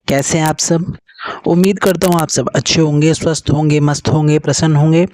कैसे हैं आप सब। उम्मीद करता हूँ आप सब अच्छे होंगे, स्वस्थ होंगे, मस्त होंगे, प्रसन्न होंगे।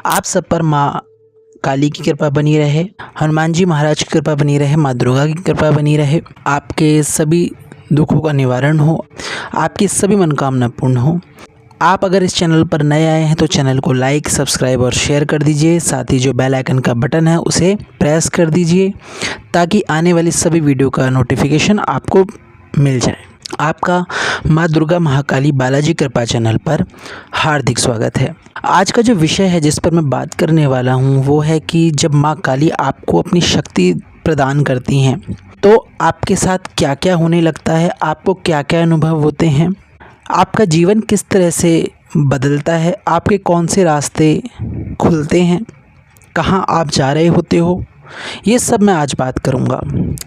आप सब पर माँ काली की कृपा बनी रहे, हनुमान जी महाराज की कृपा बनी रहे, माँ दुर्गा की कृपा बनी रहे। आपके सभी दुखों का निवारण हो, आपकी सभी मनोकामना पूर्ण हो। आप अगर इस चैनल पर नए आए हैं तो चैनल को लाइक, सब्सक्राइब और शेयर कर दीजिए। साथ ही जो बेल आइकन का बटन है उसे प्रेस कर दीजिए ताकि आने वाली सभी वीडियो का नोटिफिकेशन आपको मिल जाए। आपका माँ दुर्गा महाकाली बालाजी कृपा चैनल पर हार्दिक स्वागत है। आज का जो विषय है जिस पर मैं बात करने वाला हूँ वो है कि जब माँ काली आपको अपनी शक्ति प्रदान करती हैं तो आपके साथ क्या क्या होने लगता है, आपको क्या क्या अनुभव होते हैं, आपका जीवन किस तरह से बदलता है, आपके कौन से रास्ते खुलते हैं, कहाँ आप जा रहे होते हो, ये सब मैं आज बात करूँगा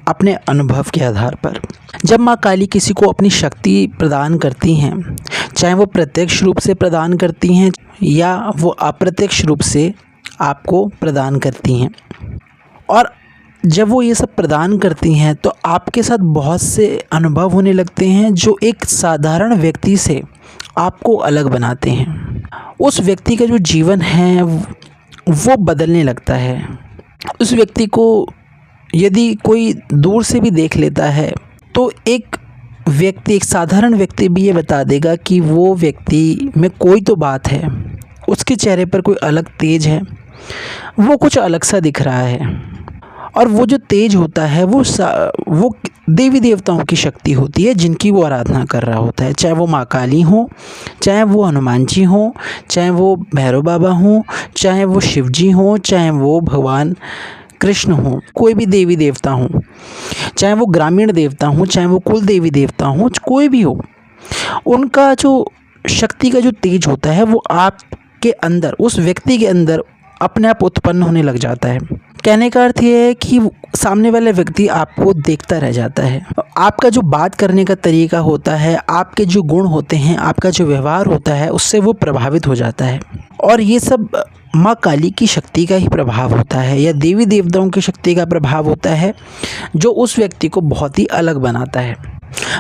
अपने अनुभव के आधार पर। जब माँ काली किसी को अपनी शक्ति प्रदान करती हैं, चाहे वो प्रत्यक्ष रूप से प्रदान करती हैं या वो अप्रत्यक्ष रूप से आपको प्रदान करती हैं, और जब वो ये सब प्रदान करती हैं तो आपके साथ बहुत से अनुभव होने लगते हैं जो एक साधारण व्यक्ति से आपको अलग बनाते हैं। उस व्यक्ति का जो जीवन है वो बदलने लगता है। उस व्यक्ति को यदि कोई दूर से भी देख लेता है तो एक साधारण व्यक्ति भी ये बता देगा कि वो व्यक्ति में कोई तो बात है, उसके चेहरे पर कोई अलग तेज है, वो कुछ अलग सा दिख रहा है। और वो जो तेज होता है वो देवी देवताओं की शक्ति होती है जिनकी वो आराधना कर रहा होता है। चाहे वो माँ काली हो, चाहे वो हनुमान जी हो, चाहे वो भैरव बाबा हो, चाहे वो शिव जी हो, चाहे वो भगवान कृष्ण हो, कोई भी देवी देवता हो, चाहे वो ग्रामीण देवता हो, चाहे वो कुल देवी देवता हो, कोई भी हो, उनका जो शक्ति का जो तेज होता है वो आपके अंदर, उस व्यक्ति के अंदर अपने आप उत्पन्न होने लग जाता है। कहने का अर्थ ये है कि सामने वाला व्यक्ति आपको देखता रह जाता है। आपका जो बात करने का तरीका होता है, आपके जो गुण होते हैं, आपका जो व्यवहार होता है, उससे वो प्रभावित हो जाता है। और ये सब माँ काली की शक्ति का ही प्रभाव होता है या देवी देवताओं की शक्ति का प्रभाव होता है जो उस व्यक्ति को बहुत ही अलग बनाता है।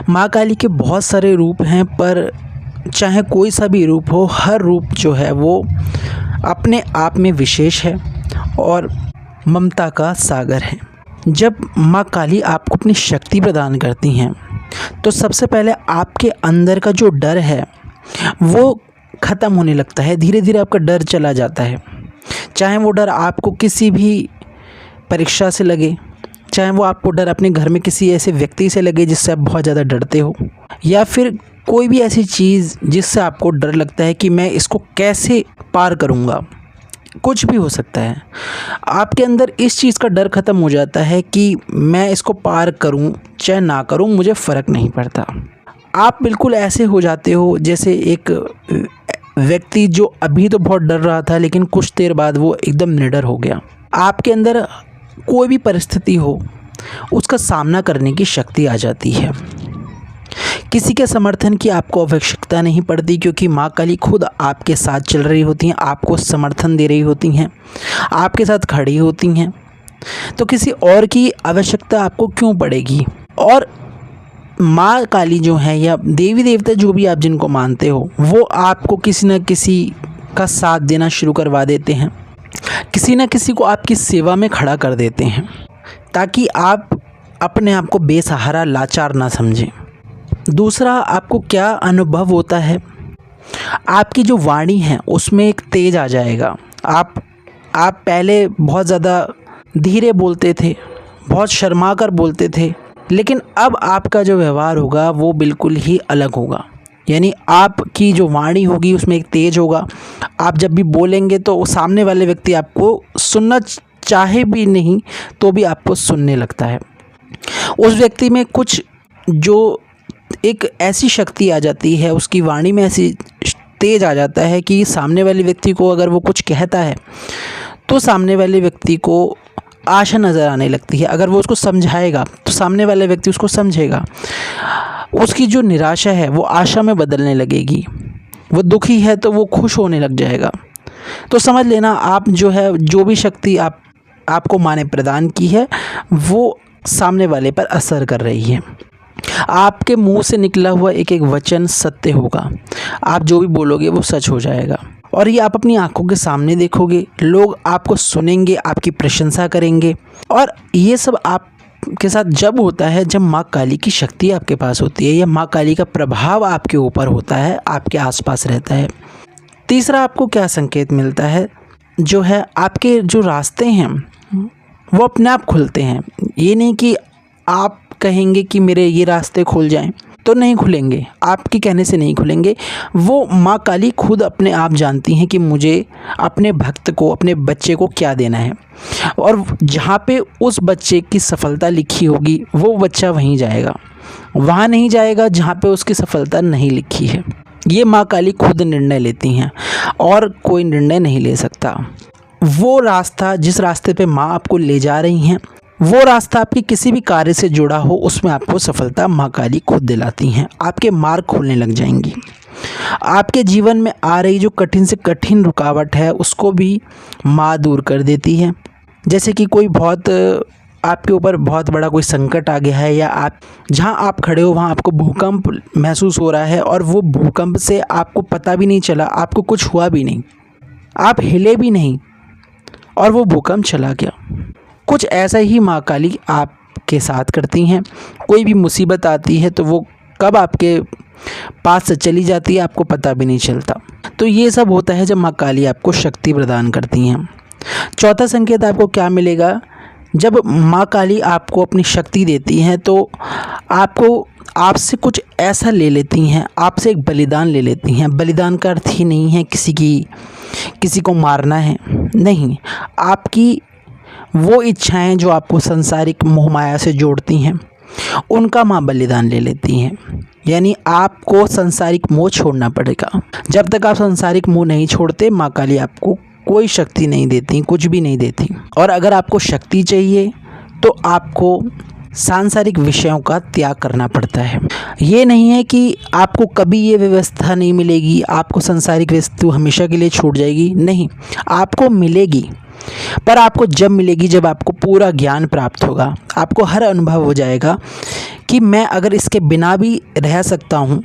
माँ काली के बहुत सारे रूप हैं, पर चाहे कोई सा भी रूप हो, हर रूप जो है वो अपने आप में विशेष है और ममता का सागर है। जब माँ काली आपको अपनी शक्ति प्रदान करती हैं तो सबसे पहले आपके अंदर का जो डर है वो ख़त्म होने लगता है। धीरे धीरे आपका डर चला जाता है। चाहे वो डर आपको किसी भी परीक्षा से लगे, चाहे वो आपको डर अपने घर में किसी ऐसे व्यक्ति से लगे जिससे आप बहुत ज़्यादा डरते हो, या फिर कोई भी ऐसी चीज़ जिससे आपको डर लगता है कि मैं इसको कैसे पार करूँगा, कुछ भी हो सकता है। आपके अंदर इस चीज़ का डर ख़त्म हो जाता है कि मैं इसको पार करूं चाहे ना करूं, मुझे फ़र्क नहीं पड़ता। आप बिल्कुल ऐसे हो जाते हो जैसे एक व्यक्ति जो अभी तो बहुत डर रहा था लेकिन कुछ देर बाद वो एकदम निडर हो गया। आपके अंदर कोई भी परिस्थिति हो उसका सामना करने की शक्ति आ जाती है। किसी के समर्थन की आपको आवश्यकता नहीं पड़ती क्योंकि माँ काली खुद आपके साथ चल रही होती हैं, आपको समर्थन दे रही होती हैं, आपके साथ खड़ी होती हैं। तो किसी और की आवश्यकता आपको क्यों पड़ेगी। और माँ काली जो है या देवी देवता जो भी आप जिनको मानते हो वो आपको किसी न किसी का साथ देना शुरू करवा देते हैं, किसी न किसी को आपकी सेवा में खड़ा कर देते हैं ताकि आप अपने आप को बेसहारा, लाचार ना समझें। दूसरा, आपको क्या अनुभव होता है, आपकी जो वाणी है उसमें एक तेज आ जाएगा। आप पहले बहुत ज़्यादा धीरे बोलते थे, बहुत शर्मा कर बोलते थे, लेकिन अब आपका जो व्यवहार होगा वो बिल्कुल ही अलग होगा। यानी आपकी जो वाणी होगी उसमें एक तेज होगा। आप जब भी बोलेंगे तो सामने वाले व्यक्ति आपको सुनना चाहे भी नहीं तो भी आपको सुनने लगता है। उस व्यक्ति में कुछ जो एक ऐसी शक्ति आ जाती है, उसकी वाणी में ऐसी तेज आ जाता है कि सामने वाले व्यक्ति को अगर वो कुछ कहता है तो सामने वाले व्यक्ति को आशा नज़र आने लगती है। अगर वो उसको समझाएगा तो सामने वाले व्यक्ति उसको समझेगा। उसकी जो निराशा है वो आशा में बदलने लगेगी। वो दुखी है तो वो खुश होने लग जाएगा। तो समझ लेना आप जो है, जो भी शक्ति आपको माँ ने प्रदान की है वो सामने वाले पर असर कर रही है। आपके मुंह से निकला हुआ एक एक वचन सत्य होगा। आप जो भी बोलोगे वो सच हो जाएगा और ये आप अपनी आंखों के सामने देखोगे। लोग आपको सुनेंगे, आपकी प्रशंसा करेंगे और ये सब आपके साथ जब होता है जब माँ काली की शक्ति आपके पास होती है या माँ काली का प्रभाव आपके ऊपर होता है, आपके आसपास रहता है। तीसरा आपको क्या संकेत मिलता है, जो है आपके जो रास्ते हैं वो अपने आप खुलते हैं। ये नहीं कि आप कहेंगे कि मेरे ये रास्ते खुल जाएं, तो नहीं खुलेंगे, आपके कहने से नहीं खुलेंगे। वो माँ काली खुद अपने आप जानती हैं कि मुझे अपने भक्त को, अपने बच्चे को क्या देना है और जहाँ पे उस बच्चे की सफलता लिखी होगी वो बच्चा वहीं जाएगा, वहाँ नहीं जाएगा जहाँ पे उसकी सफलता नहीं लिखी है। ये माँ काली खुद निर्णय लेती हैं और कोई निर्णय नहीं ले सकता। वो रास्ता, जिस रास्ते पे माँ आपको ले जा रही हैं, वो रास्ता आपके किसी भी कार्य से जुड़ा हो उसमें आपको सफलता माँ काली खुद दिलाती हैं। आपके मार्ग खुलने लग जाएंगी। आपके जीवन में आ रही जो कठिन से कठिन रुकावट है उसको भी माँ दूर कर देती है। जैसे कि कोई बहुत आपके ऊपर बहुत बड़ा कोई संकट आ गया है या आप जहाँ आप खड़े हो वहाँ आपको भूकंप महसूस हो रहा है और वो भूकंप से आपको पता भी नहीं चला, आपको कुछ हुआ भी नहीं, आप हिले भी नहीं और वो भूकंप चला गया। कुछ ऐसा ही माँ काली आपके साथ करती हैं। कोई भी मुसीबत आती है तो वो कब आपके पास से चली जाती है आपको पता भी नहीं चलता। तो ये सब होता है जब माँ काली आपको शक्ति प्रदान करती हैं। चौथा संकेत आपको क्या मिलेगा, जब माँ काली आपको अपनी शक्ति देती हैं तो आपसे कुछ ऐसा ले लेती हैं, आपसे एक बलिदान ले लेती हैं। बलिदान का अर्थ ही नहीं है किसी को मारना है, नहीं, आपकी वो इच्छाएं जो आपको सांसारिक मोह माया से जोड़ती हैं उनका माँ बलिदान ले लेती हैं। यानी आपको सांसारिक मोह छोड़ना पड़ेगा। जब तक आप सांसारिक मोह नहीं छोड़ते माँ काली आपको कोई शक्ति नहीं देती, कुछ भी नहीं देती। और अगर आपको शक्ति चाहिए तो आपको सांसारिक विषयों का त्याग करना पड़ता है। ये नहीं है कि आपको कभी ये व्यवस्था नहीं मिलेगी, आपको सांसारिक वस्तु हमेशा के लिए छूट जाएगी, नहीं, आपको मिलेगी, पर आपको जब मिलेगी जब आपको पूरा ज्ञान प्राप्त होगा, आपको हर अनुभव हो जाएगा कि मैं अगर इसके बिना भी रह सकता हूँ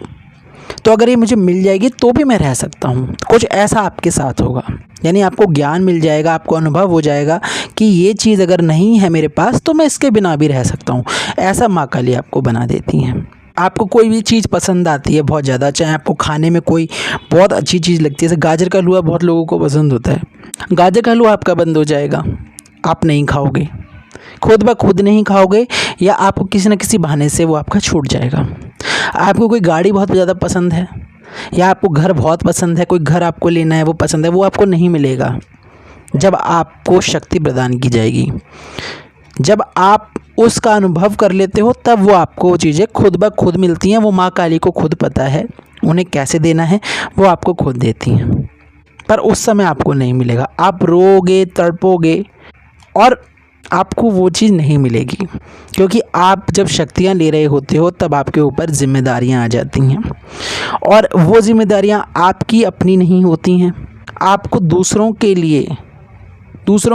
तो अगर ये मुझे मिल जाएगी तो भी मैं रह सकता हूँ। कुछ ऐसा आपके साथ होगा, यानी आपको ज्ञान मिल जाएगा, आपको अनुभव हो जाएगा कि ये चीज़ अगर नहीं है मेरे पास तो मैं इसके बिना भी रह सकता हूँ। ऐसा माँ काली आपको बना देती हैं। आपको कोई भी चीज़ पसंद आती है बहुत ज़्यादा, चाहे आपको खाने में कोई बहुत अच्छी चीज़ लगती है, जैसे गाजर का हलवा बहुत लोगों को पसंद होता है, गाजर का हलवा आपका बंद हो जाएगा, आप नहीं खाओगे, खुद ब खुद नहीं खाओगे या आपको किसी न किसी बहाने से वो आपका छूट जाएगा। आपको कोई गाड़ी बहुत ज़्यादा पसंद है या आपको घर बहुत पसंद है, कोई घर आपको लेना है वो पसंद है, वो आपको नहीं मिलेगा जब आपको शक्ति प्रदान की जाएगी। जब आप उसका अनुभव कर लेते हो तब वो आपको वो चीज़ें खुद ब खुद मिलती हैं। वो माँ काली को खुद पता है उन्हें कैसे देना है, वो आपको खुद देती हैं, पर उस समय आपको नहीं मिलेगा। आप रोओगे, तड़पोगे और आपको वो चीज़ नहीं मिलेगी, क्योंकि आप जब शक्तियाँ ले रहे होते हो तब आपके ऊपर जिम्मेदारियाँ आ जाती हैं और वो जिम्मेदारियाँ आपकी अपनी नहीं होती हैं। आपको दूसरों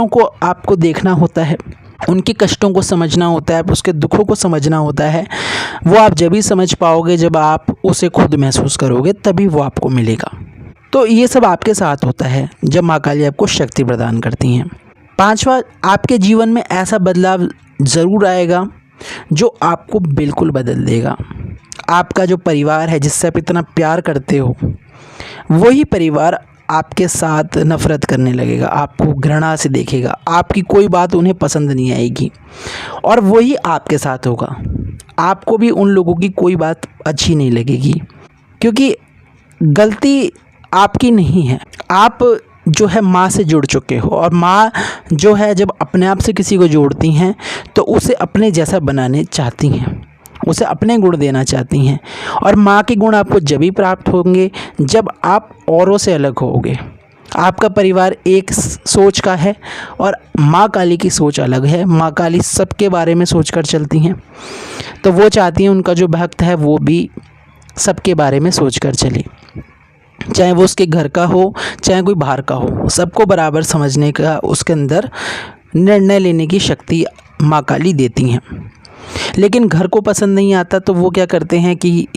को आपको देखना होता है, उनके कष्टों को समझना होता है, उसके दुखों को समझना होता है। वो आप जब भी समझ पाओगे जब आप उसे खुद महसूस करोगे, तभी वो आपको मिलेगा। तो ये सब आपके साथ होता है जब माँ काली आपको शक्ति प्रदान करती हैं। पांचवा, आपके जीवन में ऐसा बदलाव ज़रूर आएगा जो आपको बिल्कुल बदल देगा। आपका जो परिवार है जिससे आप इतना प्यार करते हो, वही परिवार आपके साथ नफ़रत करने लगेगा, आपको घृणा से देखेगा, आपकी कोई बात उन्हें पसंद नहीं आएगी और वही आपके साथ होगा। आपको भी उन लोगों की कोई बात अच्छी नहीं लगेगी, क्योंकि गलती आपकी नहीं है। आप जो है माँ से जुड़ चुके हो और माँ जो है जब अपने आप से किसी को जोड़ती हैं तो उसे अपने जैसा बनाने चाहती हैं, उसे अपने गुण देना चाहती हैं। और माँ के गुण आपको जब ही प्राप्त होंगे जब आप औरों से अलग होगे। आपका परिवार एक सोच का है और माँ काली की सोच अलग है। माँ काली सबके बारे में सोच कर चलती हैं, तो वो चाहती हैं उनका जो भक्त है वो भी सबके बारे में सोच कर चले, चाहे वो उसके घर का हो चाहे कोई बाहर का हो, सबको बराबर समझने का उसके अंदर निर्णय लेने की शक्ति माँ काली देती हैं। लेकिन घर को पसंद नहीं आता तो वो क्या करते हैं कि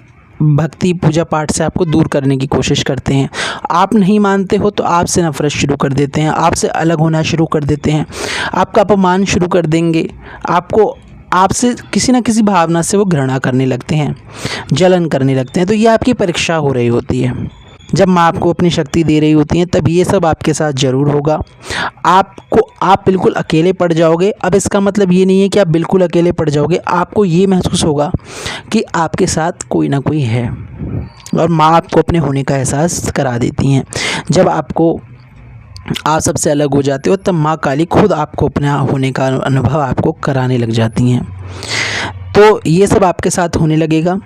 भक्ति पूजा पाठ से आपको दूर करने की कोशिश करते हैं। आप नहीं मानते हो तो आपसे नफरत शुरू कर देते हैं, आपसे अलग होना शुरू कर देते हैं, आपका अपमान शुरू कर देंगे, आपको आपसे किसी न किसी भावना से वो घृणा करने लगते हैं, जलन करने लगते हैं। तो ये आपकी परीक्षा हो रही होती है। जब माँ आपको अपनी शक्ति दे रही होती हैं तब ये सब आपके साथ ज़रूर होगा। आप बिल्कुल अकेले पड़ जाओगे। अब इसका मतलब ये नहीं है कि आप बिल्कुल अकेले पड़ जाओगे, आपको ये महसूस होगा कि आपके साथ कोई ना कोई है और माँ आपको अपने होने का एहसास करा देती हैं। जब आप सबसे अलग हो जाते हो तब माँ काली खुद आपको अपना होने का अनुभव आपको कराने लग जाती हैं। तो ये सब आपके साथ होने लगेगा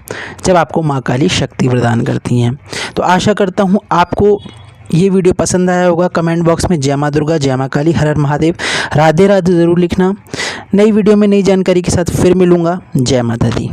जब आपको माँ काली शक्ति प्रदान करती हैं। तो आशा करता हूँ आपको ये वीडियो पसंद आया होगा। कमेंट बॉक्स में जय माँ दुर्गा, जय माँ काली, हर हर महादेव, राधे राधे ज़रूर लिखना। नई वीडियो में नई जानकारी के साथ फिर मिलूँगा। जय माता दी।